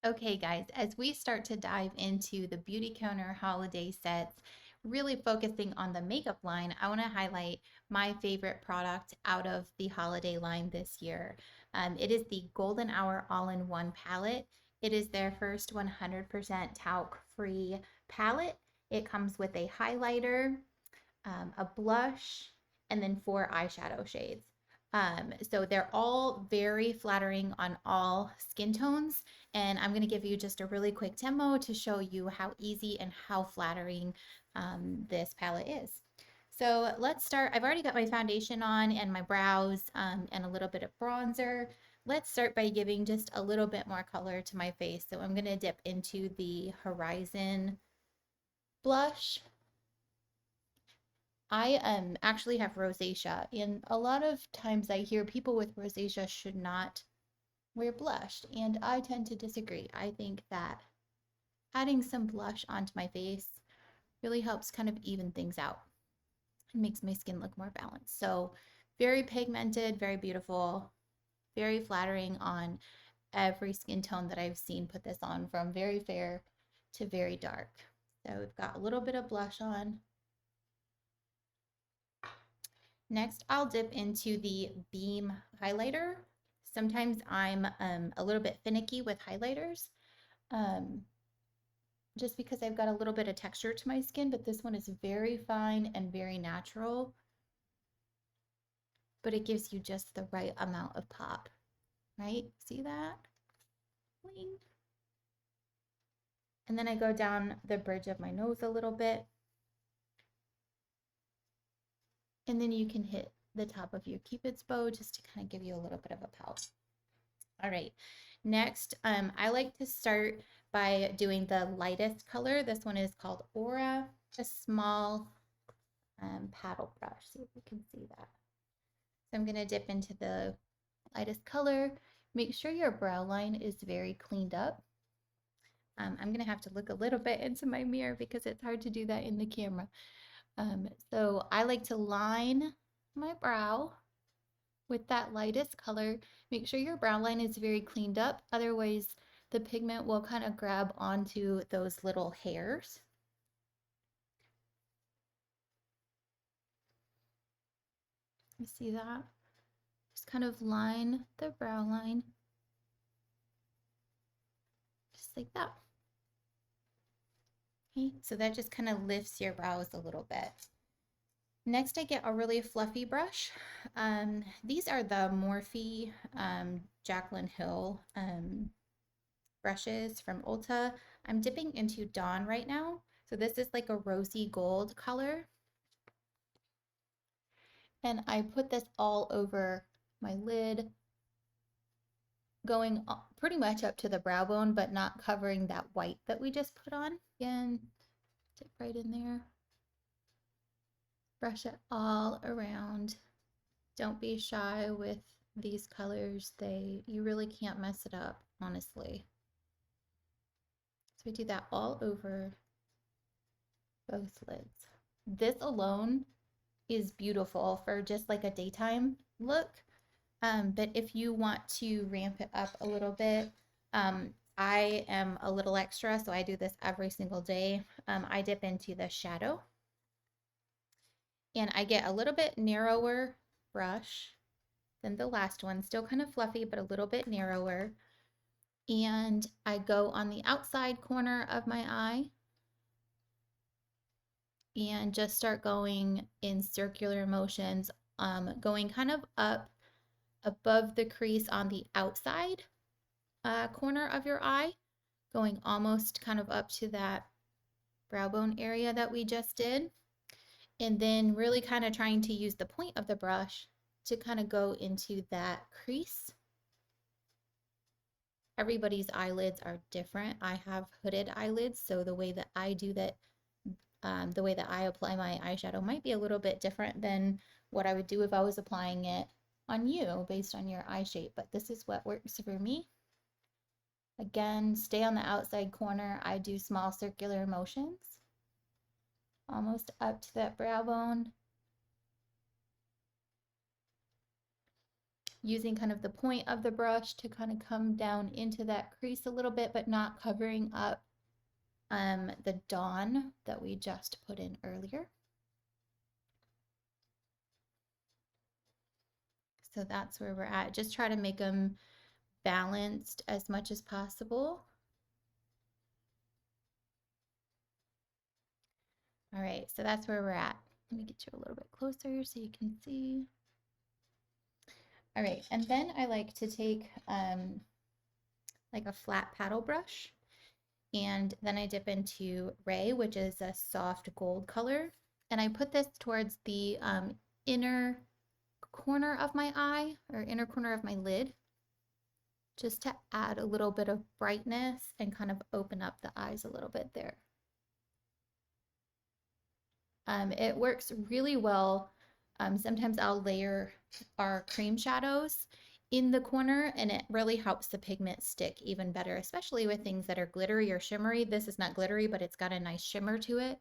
Okay, guys, as we start to dive into the Beautycounter holiday sets, really focusing on the makeup line, I want to highlight my favorite product out of the holiday line this year. It is the Golden Hour All-in-One palette. It is their first 100% talc-free palette. It comes with a highlighter, a blush, and then 4 eyeshadow shades. So they're all very flattering on all skin tones. And I'm going to give you just a really quick demo to show you how easy and how flattering this palette is. So let's start. I've already got my foundation on and my brows and a little bit of bronzer. Let's start by giving just a little bit more color to my face. So I'm going to dip into the Horizon blush. I actually have rosacea, and a lot of times I hear people with rosacea should not wear blush, and I tend to disagree. I think that adding some blush onto my face really helps kind of even things out. It makes my skin look more balanced. So very pigmented, very beautiful, very flattering on every skin tone that I've seen put this on, from very fair to very dark. So we've got a little bit of blush on. Next, I'll dip into the Beam highlighter. Sometimes I'm a little bit finicky with highlighters um, just because I've got a little bit of texture to my skin, but this one is very fine and very natural, but it gives you just the right amount of pop, right? See that? Bling. And then I go down the bridge of my nose a little bit, and then you can hit the top of your Cupid's bow just to kind of give you a little bit of a pout. All right, next, I like to start by doing the lightest color. This one is called Aura, a small paddle brush. See if you can see that. So I'm gonna dip into the lightest color. Make sure your brow line is very cleaned up. I'm gonna have to look a little bit into my mirror because it's hard to do that in the camera. So I like to line my brow with that lightest color. Make sure your brow line is very cleaned up, otherwise the pigment will kind of grab onto those little hairs. You see that? Just kind of line the brow line, just like that. Okay, so that just kind of lifts your brows a little bit. Next, I get a really fluffy brush. These are the Morphe Jaclyn Hill brushes from Ulta. I'm dipping into Dawn right now. So this is like a rosy gold color. And I put this all over my lid, going pretty much up to the brow bone, but not covering that white that we just put on. Again, dip right in there. Brush it all around. Don't be shy with these colors. You really can't mess it up, honestly. So we do that all over both lids. This alone is beautiful for just like a daytime look. But if you want to ramp it up a little bit, I am a little extra, so I do this every single day. I dip into the shadow and I get a little bit narrower brush than the last one, still kind of fluffy, but a little bit narrower. And I go on the outside corner of my eye and just start going in circular motions, going kind of up above the crease on the outside corner of your eye, going almost kind of up to that brow bone area that we just did. And then really kind of trying to use the point of the brush to kind of go into that crease. Everybody's eyelids are different. I have hooded eyelids, so the way that I do that, the way that I apply my eyeshadow might be a little bit different than what I would do if I was applying it on you based on your eye shape, but this is what works for me. Again, stay on the outside corner. I do small circular motions, almost up to that brow bone. using kind of the point of the brush to kind of come down into that crease a little bit, but not covering up the Dawn that we just put in earlier. So that's where we're at. Just try to make them balanced as much as possible. All right, so that's where we're at. Let me get you a little bit closer so you can see. All right, and then I like to take like a flat paddle brush, and then I dip into Ray, which is a soft gold color, and I put this towards the inner corner of my eye, or inner corner of my lid, just to add a little bit of brightness and kind of open up the eyes a little bit there. It works really well. Sometimes I'll layer our cream shadows in the corner, and it really helps the pigment stick even better, especially with things that are glittery or shimmery. This is not glittery, but it's got a nice shimmer to it.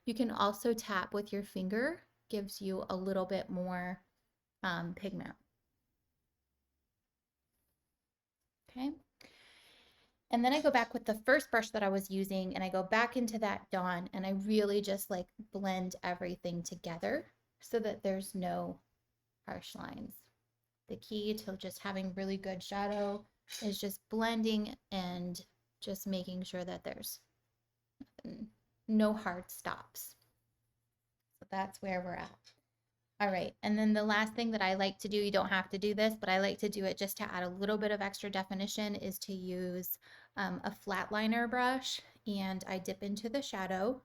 You can also tap with your finger, gives you a little bit more pigment. Okay. And then I go back with the first brush that I was using, and I go back into that Dawn, and I really just like blend everything together so that there's no harsh lines. The key to just having really good shadow is just blending and just making sure that there's no hard stops. So that's where we're at. All right, and then the last thing that I like to do, you don't have to do this, but I like to do it just to add a little bit of extra definition, is to use a flat liner brush, and I dip into the shadow,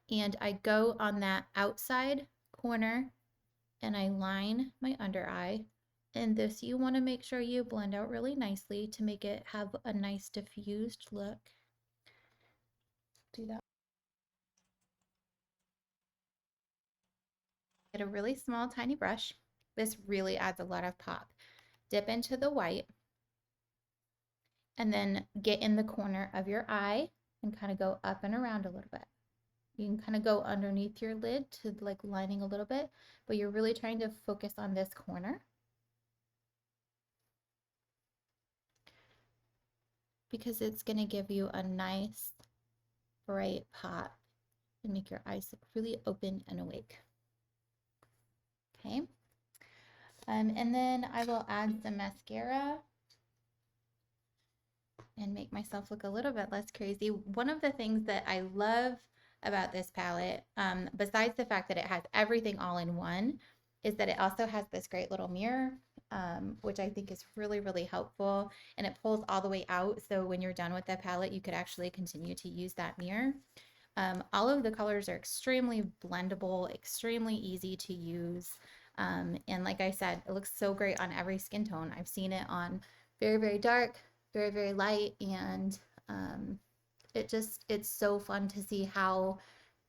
and I go on that outside corner, and I line my under eye. And this, you want to make sure you blend out really nicely to make it have a nice diffused look. Do that. Get a really small, tiny brush. This really adds a lot of pop. Dip into the white, and then get in the corner of your eye and kind of go up and around a little bit. You can kind of go underneath your lid to like lining a little bit, but you're really trying to focus on this corner, because it's going to give you a nice bright pop and make your eyes look really open and awake. Okay. And then I will add some mascara and make myself look a little bit less crazy. One of the things that I love about this palette, besides the fact that it has everything all in one, is that it also has this great little mirror, which I think is really, really helpful. And it pulls all the way out, so when you're done with the palette, you could actually continue to use that mirror. All of the colors are extremely blendable, extremely easy to use. And like I said, it looks so great on every skin tone. I've seen it on very, very dark, very, very light, and it's so fun to see how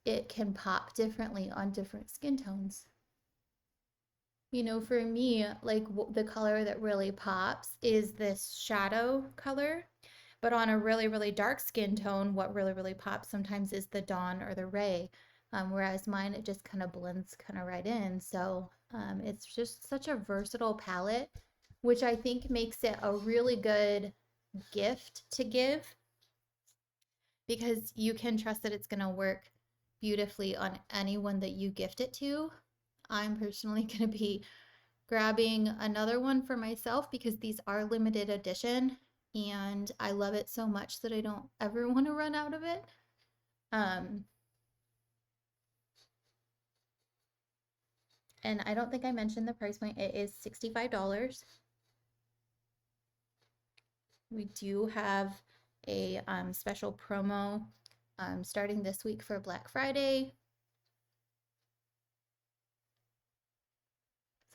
it can pop differently on different skin tones. You know, for me, like the color that really pops is this shadow color. But on a really, really dark skin tone, what really, really pops sometimes is the Dawn or the Ray. Whereas mine, it just kind of blends kind of right in. So it's just such a versatile palette, which I think makes it a really good gift to give, because you can trust that it's going to work beautifully on anyone that you gift it to. I'm personally going to be grabbing another one for myself because these are limited edition, and I love it so much that I don't ever want to run out of it. And I don't think I mentioned the price point. It is $65. We do have a special promo starting this week for Black Friday.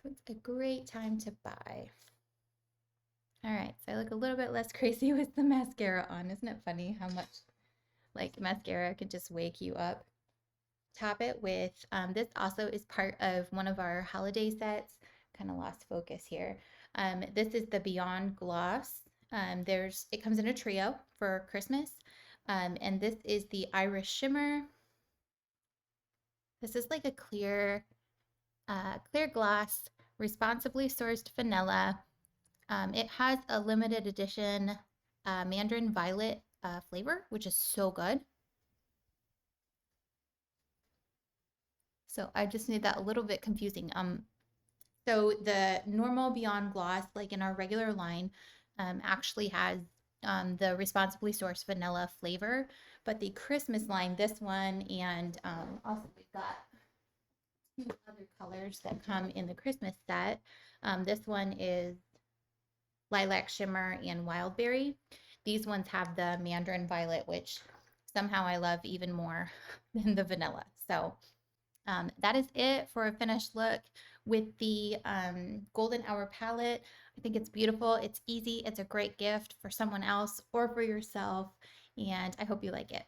So it's a great time to buy. All right, so I look a little bit less crazy with the mascara on. Isn't it funny how much like mascara could just wake you up? Top it with, this also is part of one of our holiday sets. Kind of lost focus here. This is the Beyond Gloss. It comes in a trio for Christmas. And this is the Iris Shimmer. This is like a clear gloss, responsibly sourced vanilla. It has a limited edition mandarin violet flavor, which is so good. So I just made that a little bit confusing. So the normal Beyond Gloss, like in our regular line, actually has the responsibly sourced vanilla flavor, but the Christmas line, this one, and also we've got two other colors that come in the Christmas set. This one is Lilac Shimmer and Wildberry. These ones have the Mandarin Violet, which somehow I love even more than the vanilla. So that is it for a finished look with the Golden Hour palette. I think it's beautiful. It's easy. It's a great gift for someone else or for yourself. And I hope you like it.